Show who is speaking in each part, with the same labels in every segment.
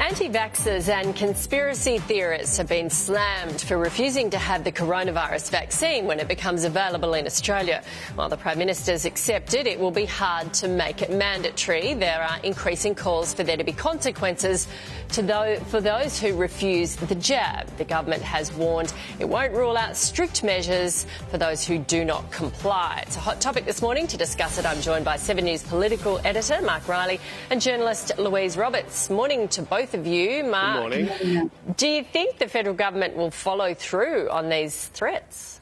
Speaker 1: Anti-vaxxers and conspiracy theorists have been slammed for refusing to have the coronavirus vaccine when it becomes available in Australia. While the Prime Minister's accepted it will be hard to make it mandatory, there are increasing calls for there to be consequences for those who refuse the jab. The government has warned it won't rule out strict measures for those who do not comply. It's a hot topic this morning. To discuss it, I'm joined by 7 News political editor Mark Riley and journalist Louise Roberts. Morning to both of you. Mark,
Speaker 2: good morning.
Speaker 1: Do you think the federal government will follow through on these threats?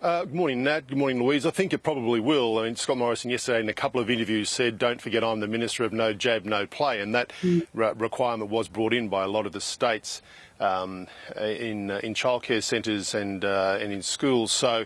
Speaker 2: Good morning, Nat. Good morning, Louise. I think it probably will. I mean, Scott Morrison yesterday in a couple of interviews said, don't forget I'm the Minister of no jab, no play, and that requirement was brought in by a lot of the states in childcare centres and in schools. So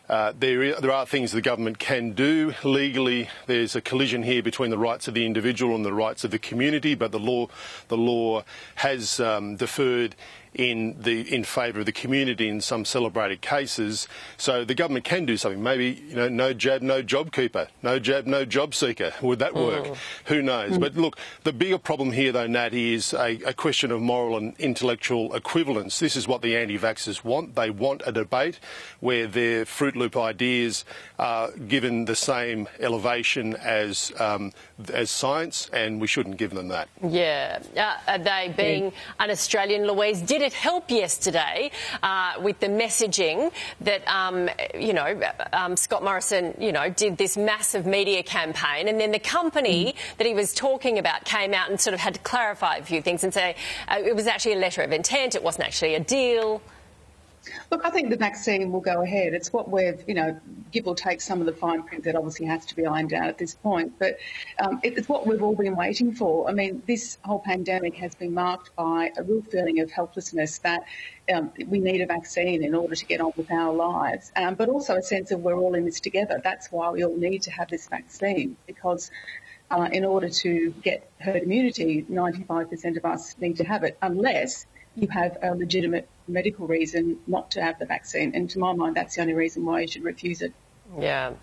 Speaker 2: there are things the government can do legally. There's a collision here between the rights of the individual and the rights of the community, but the law has deferred in favour of the community in some celebrated cases. So the government can do something. Maybe, you know, no jab, no job keeper. No jab, no job seeker. Would that work? Who knows? But look, the bigger problem here, though, Nat, is a question of moral and intellectual equivalence. This is what the anti-vaxxers want. They want a debate where their Fruit Loop ideas are given the same elevation as science, and we shouldn't give them that.
Speaker 1: Yeah. Are they being un-Australian, Louise? Did it help yesterday with the messaging that, Scott Morrison, did this massive media campaign, and then the company that he was talking about came out and sort of had to clarify a few things and say it was actually a letter of intent, it wasn't actually a deal?
Speaker 3: Look, I think the vaccine will go ahead. It's what we've, give or take some of the fine print that obviously has to be ironed out at this point. But it's what we've all been waiting for. I mean, this whole pandemic has been marked by a real feeling of helplessness that we need a vaccine in order to get on with our lives, but also a sense of we're all in this together. That's why we all need to have this vaccine, because in order to get herd immunity, 95% of us need to have it, unless you have a legitimate medical reason not to have the vaccine. And to my mind, that's the only reason why you should refuse it.
Speaker 1: Yeah.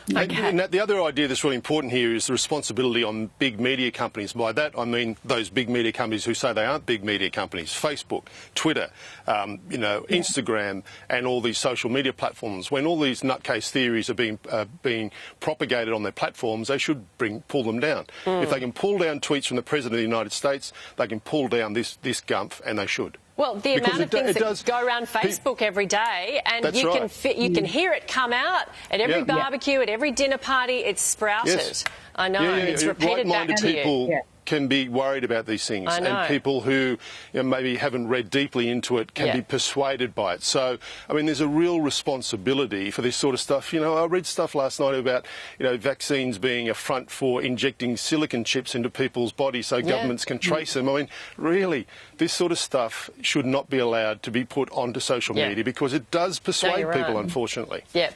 Speaker 1: Okay.
Speaker 2: And the other idea that's really important here is the responsibility on big media companies. By that, I mean those big media companies who say they aren't big media companies. Facebook, Twitter, Instagram and all these social media platforms. When all these nutcase theories are being propagated on their platforms, they should pull them down. If they can pull down tweets from the President of the United States, they can pull down this gumph, and they should.
Speaker 1: Well, the amount of things that go around Facebook every day, and you can hear it come out at every barbecue, at every dinner party. It's sprouted.
Speaker 2: Yes.
Speaker 1: I know. It's repeated back to you.
Speaker 2: People can be worried about these things, and people who maybe haven't read deeply into it can be persuaded by it. So, I mean, there's a real responsibility for this sort of stuff. I read stuff last night about vaccines being a front for injecting silicon chips into people's bodies so governments can trace them. I mean, really, this sort of stuff should not be allowed to be put onto social media because it does persuade people, unfortunately.
Speaker 1: Yeah.